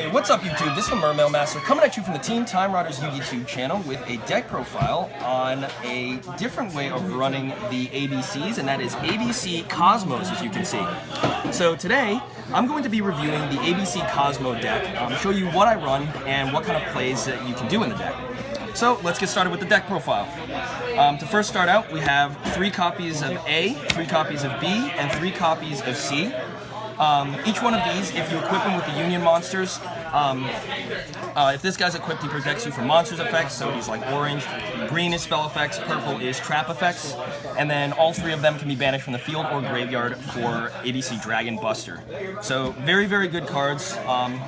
Hey, what's up YouTube? This is the Mermail Master coming at you from the Team Time Riders YouTube channel with a deck profile on a different way of running the ABCs, and that is ABC Kozmos, as you can see. So today, I'm going to be reviewing the ABC Kozmo deck, show you what I run and what kind of plays that you can do in the deck. So let's get started with the deck profile. To first start out, we have 3 copies of A, 3 copies of B, and 3 copies of C. Each one of these, if you equip them with the Union monsters, if this guy's equipped, he protects you from monsters effects, so he's like orange. Green is spell effects, purple is trap effects, and then all 3 of them can be banished from the field or graveyard for ABC Dragon Buster. So very, very good cards,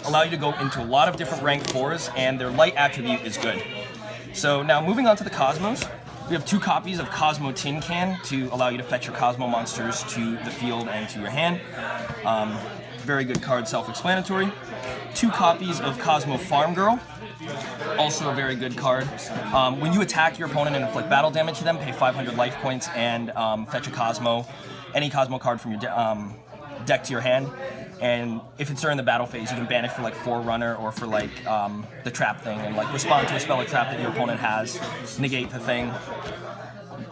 allow you to go into a lot of different rank 4s, and their light attribute is good. So now moving on to the Kozmos. We have 2 copies of Kozmo Tin Can to allow you to fetch your Kozmo monsters to the field and to your hand. Very good card, self-explanatory. 2 copies of Kozmo Farm Girl, also a very good card. When you attack your opponent and inflict battle damage to them, pay 500 life points and fetch a Kozmo, any Kozmo card from your deck to your hand. And if it's during the battle phase, you can banish for like Forerunner or for like the trap thing and like respond to a spell or trap that your opponent has, negate the thing.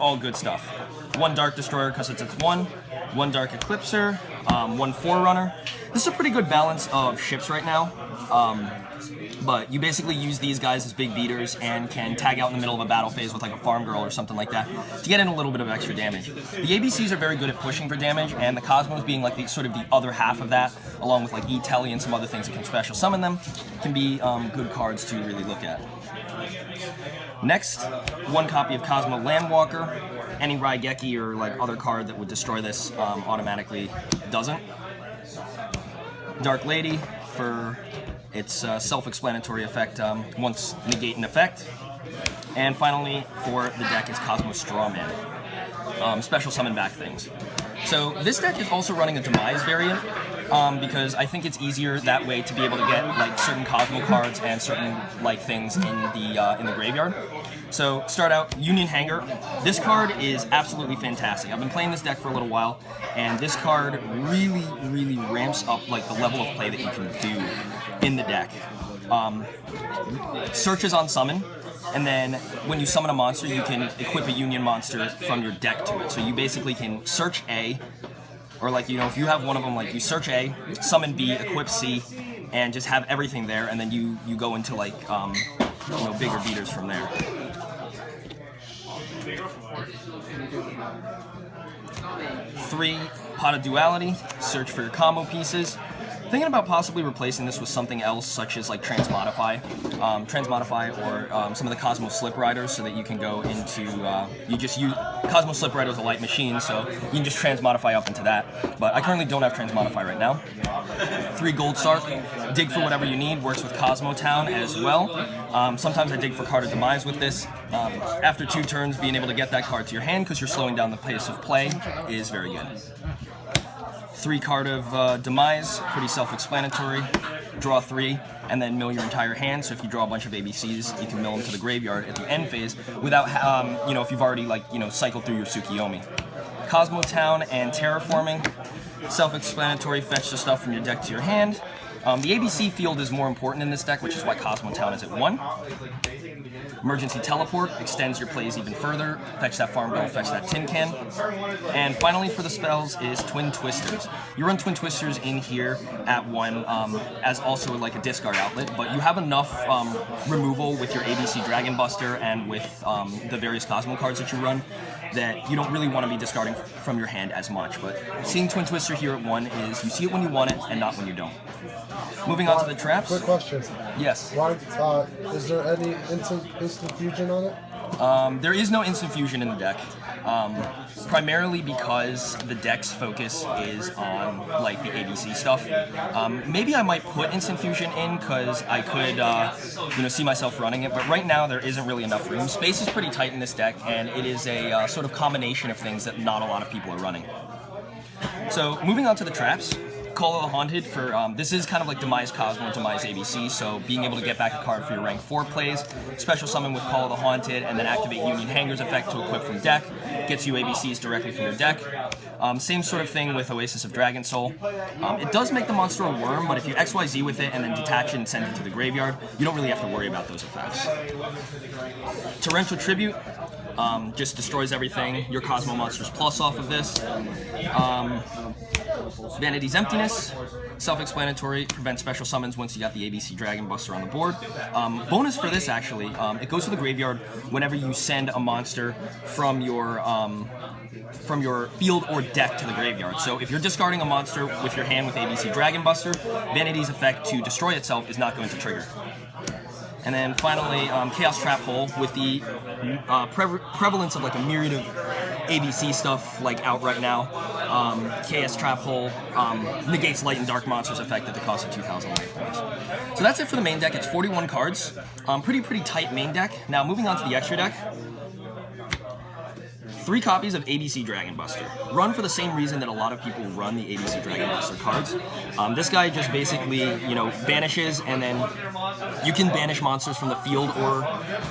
All good stuff. 1 Dark Destroyer because it's 1 Dark Eclipser, 1 Forerunner. This is a pretty good balance of ships right now. But you basically use these guys as big beaters and can tag out in the middle of a battle phase with like a Farm Girl or something like that to get in a little bit of extra damage. The ABCs are very good at pushing for damage, and the Kozmos being like the sort of the other half of that, along with like E-Telly and some other things that can special summon them, can be good cards to really look at. Next, 1 copy of Kozmo Landwalker. Any Raigeki or like other card that would destroy this automatically doesn't. Dark Lady for its self-explanatory effect, once negate an effect. And finally, for the deck is Kozmo Strawman. Special summon back things. So this deck is also running a Demise variant, because I think it's easier that way to be able to get like certain Kozmo cards and certain like things in the graveyard. So start out, Union Hanger. This card is absolutely fantastic. I've been playing this deck for a little while, and this card really, really ramps up like the level of play that you can do in the deck. Searches on summon, and then when you summon a monster, you can equip a Union monster from your deck to it. So you basically can search A, or like, you know, if you have one of them, like you search A, summon B, equip C, and just have everything there, and then you go into like, you know, bigger beaters from there. Three, Pot of Duality, search for your combo pieces. Thinking about possibly replacing this with something else, such as like Transmodify or some of the Kozmo Slip Riders, so that you can go into, you just use, Kozmo Slip Rider is a light machine, so you can just Transmodify up into that. But I currently don't have Transmodify right now. 3 Gold Sark, dig for whatever you need, works with Kozmo Town as well. Sometimes I dig for Card of Demise with this. After 2 turns, being able to get that card to your hand, because you're slowing down the pace of play, is very good. 3 Card of Demise, pretty self-explanatory. Draw 3, and then mill your entire hand. So if you draw a bunch of ABCs, you can mill them to the graveyard at the end phase without, you know, if you've already like, you know, cycled through your Tsukiyomi. Kozmo Town and Terraforming, self-explanatory. Fetch the stuff from your deck to your hand. The ABC field is more important in this deck, which is why Kozmo Town is at 1. Emergency Teleport extends your plays even further. Fetch that Farm Girl, fetch that Tin Can. And finally for the spells is Twin Twisters. You run Twin Twisters in here at 1 as also like a discard outlet, but you have enough removal with your ABC Dragon Buster and with the various Kozmo cards that you run that you don't really want to be discarding from your hand as much. But seeing Twin Twister here at 1 is you see it when you want it and not when you don't. Moving on to the traps. Quick question. Yes. Why, is there any instant fusion on it? There is no instant fusion in the deck, primarily because the deck's focus is on like the ABC stuff. Maybe I might put instant fusion in because I could, you know, see myself running it. But right now there isn't really enough room. Space is pretty tight in this deck, and it is a sort of combination of things that not a lot of people are running. So moving on to the traps. Call of the Haunted for, this is kind of like Demise Kozmo, Demise ABC, so being able to get back a card for your rank 4 plays, special summon with Call of the Haunted, and then activate Union Hanger's effect to equip from deck, gets you ABCs directly from your deck. Same sort of thing with Oasis of Dragon Soul. It does make the monster a worm, but if you XYZ with it and then detach it and send it to the graveyard, you don't really have to worry about those effects. Torrential Tribute just destroys everything. Your Kozmo monsters plus off of this. Vanity's Emptiness, self-explanatory, prevents special summons once you got the ABC Dragon Buster on the board. Bonus for this actually, it goes to the graveyard whenever you send a monster from your field or deck to the graveyard. So if you're discarding a monster with your hand with ABC Dragon Buster, Vanity's effect to destroy itself is not going to trigger. And then finally, Chaos Trap Hole with the prevalence of like a myriad of ABC stuff like out right now. Chaos Trap Hole negates Light and Dark Monsters effect at the cost of 2,000 life points. So that's it for the main deck. It's 41 cards. Pretty tight main deck. Now moving on to the extra deck. 3 copies of ABC Dragon Buster. Run for the same reason that a lot of people run the ABC Dragon Buster cards. This guy just basically, banishes, and then you can banish monsters from the field or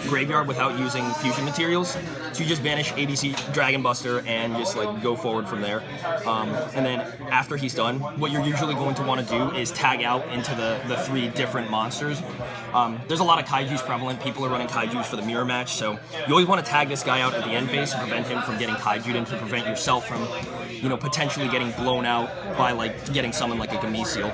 graveyard without using fusion materials. So you just banish ABC Dragon Buster and just like go forward from there. And then after he's done, what you're usually going to want to do is tag out into the 3 different monsters. There's a lot of Kaijus prevalent. People are running Kaijus for the mirror match, so you always want to tag this guy out at the end phase to prevent him from getting Kaiju'd and to prevent yourself from, potentially getting blown out by like getting someone like a Gameciel.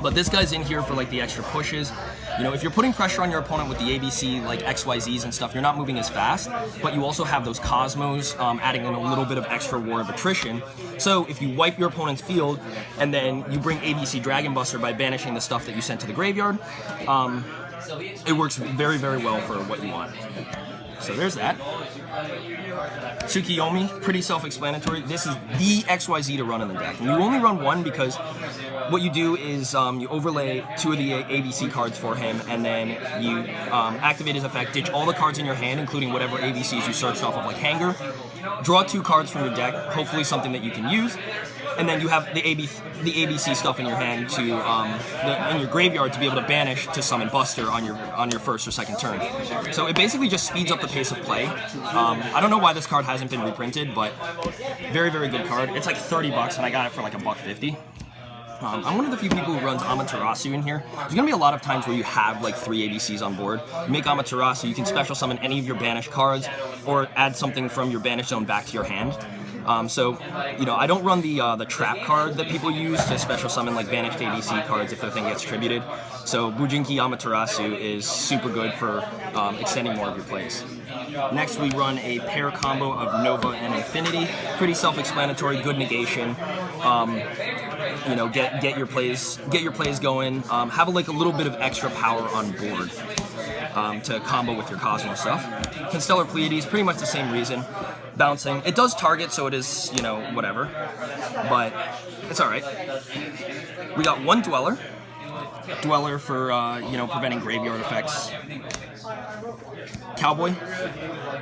But this guy's in here for like the extra pushes. If you're putting pressure on your opponent with the ABC like XYZs and stuff, you're not moving as fast, but you also have those Kozmos adding in a little bit of extra war of attrition. So if you wipe your opponent's field and then you bring ABC Dragon Buster by banishing the stuff that you sent to the graveyard, it works very, very well for what you want. So there's that. Tsukiyomi, pretty self-explanatory. This is the XYZ to run in the deck. And you only run one because what you do is you overlay 2 of the ABC cards for him, and then you activate his effect, ditch all the cards in your hand, including whatever ABCs you searched off of like Hanger, draw 2 cards from your deck, hopefully something that you can use, and then you have the ABC stuff in your hand to in your graveyard to be able to banish to summon Buster on your first or second turn. So it basically just speeds up the pace of play. I don't know why this card hasn't been reprinted, but very, very good card. It's like $30 and I got it for like $1.50. I'm one of the few people who runs Amaterasu in here. There's going to be a lot of times where you have like 3 ABCs on board. You make Amaterasu, you can special summon any of your banished cards or add something from your banished zone back to your hand. I don't run the trap card that people use to special summon like banished ABC cards if their thing gets tributed. So Bujinki Amaterasu is super good for extending more of your plays. Next we run a pair combo of Nova and Infinity. Pretty self-explanatory, good negation. Get your plays going. Have a little bit of extra power on board. To combo with your Kozmo stuff. Constellar Pleiades, pretty much the same reason. Bouncing. It does target, so it is, whatever. But it's alright. We got 1 Dweller. Dweller for, preventing graveyard effects. Cowboy.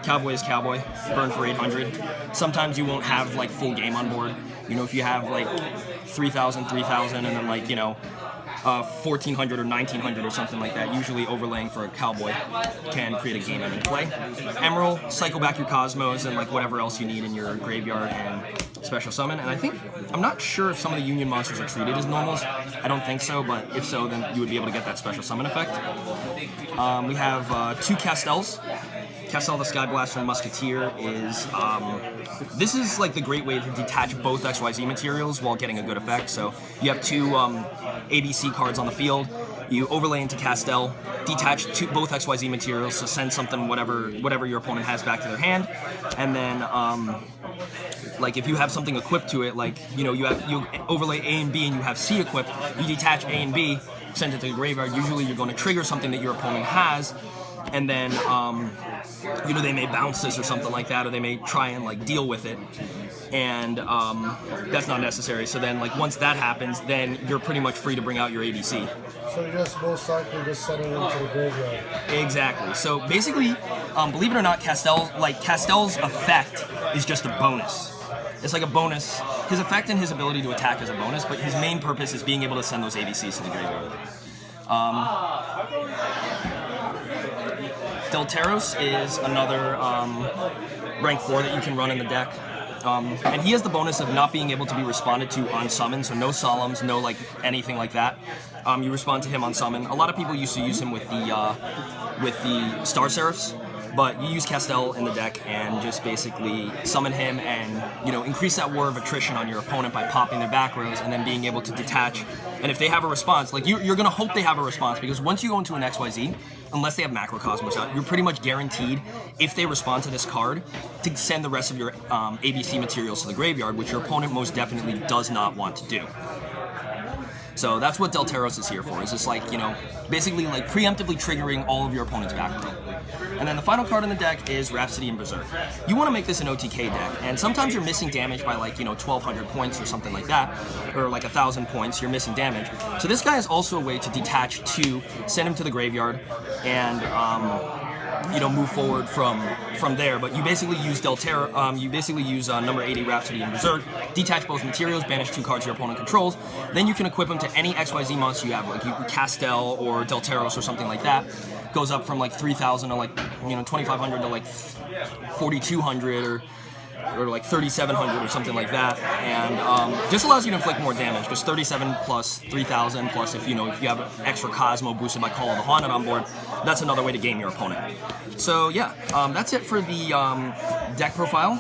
Cowboy is Cowboy. Burn for 800. Sometimes you won't have, full game on board. If you have, 3,000, and then, 1,400 or 1,900 or something like that, usually overlaying for a Cowboy can create a game-ending play. Emerald, cycle back your Kozmos and whatever else you need in your graveyard and special summon. And I'm not sure if some of the Union monsters are treated as normals. I don't think so, but if so, then you would be able to get that special summon effect. We have 2 Castels. Castel the Skyblaster Musketeer is, this is the great way to detach both XYZ materials while getting a good effect. So you have 2 ABC cards on the field, you overlay into Castel, detach both XYZ materials to send something, whatever your opponent has back to their hand, and then, if you have something equipped to it, you overlay A and B and you have C equipped, you detach A and B, send it to the graveyard, usually you're going to trigger something that your opponent has, and then, they may bounce this or something like that, or they may try and deal with it, and that's not necessary. So then once that happens, then you're pretty much free to bring out your ABC. So you're just most likely just send it into the graveyard. Exactly. So basically, believe it or not, Castel's effect is just a bonus. It's like a bonus. His effect and his ability to attack is a bonus, but his main purpose is being able to send those ABCs to the graveyard. Delteros is another rank 4 that you can run in the deck. And he has the bonus of not being able to be responded to on summon, so no solemns, no like anything like that. You respond to him on summon. A lot of people used to use him with the Star Seraphs, but you use Castell in the deck and just basically summon him and, you know, increase that war of attrition on your opponent by popping their back rows and then being able to detach. And if they have a response, like you're gonna hope they have a response, because once you go into an XYZ, unless they have Macro Cosmos out, you're pretty much guaranteed, if they respond to this card, to send the rest of your ABC materials to the graveyard, which your opponent most definitely does not want to do. So that's what Delteros is here for, is just like, you know, basically like preemptively triggering all of your opponent's back row. And then the final card in the deck is Rhapsody and Berserk. You want to make this an OTK deck, and sometimes you're missing damage by like, you know, 1,200 points or something like that, or like 1,000 points, you're missing damage. So this guy is also a way to detach 2, send him to the graveyard, and you know, move forward from there. But you basically use number 80 Rhapsody and Berserk, detach both materials, banish 2 cards your opponent controls. Then you can equip them to any XYZ monster you have, like you Castell or Delteros or something like that. Goes up from like 3,000 to like, you know, 2,500 to like 4,200 or like 3,700 or something like that, and just allows you to inflict more damage, because 37 plus 3,000 plus, if you have an extra Kozmo boosted by Call of the Haunted on board, that's another way to game your opponent. So yeah, that's it for the deck profile.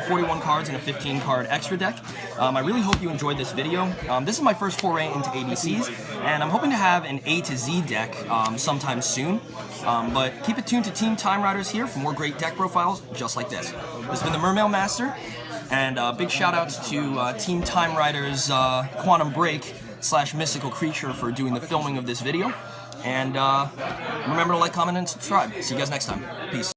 41 cards in a 15 card extra deck. I really hope you enjoyed this video. This is my first foray into ABCs, and I'm hoping to have an A to Z deck sometime soon. But keep it tuned to Team Time Riders here for more great deck profiles just like this. This has been the Mermail Master, and big shout outs to Team Time Riders Quantum Break / Mystical Creature for doing the filming of this video. And remember to like, comment, and subscribe. See you guys next time. Peace.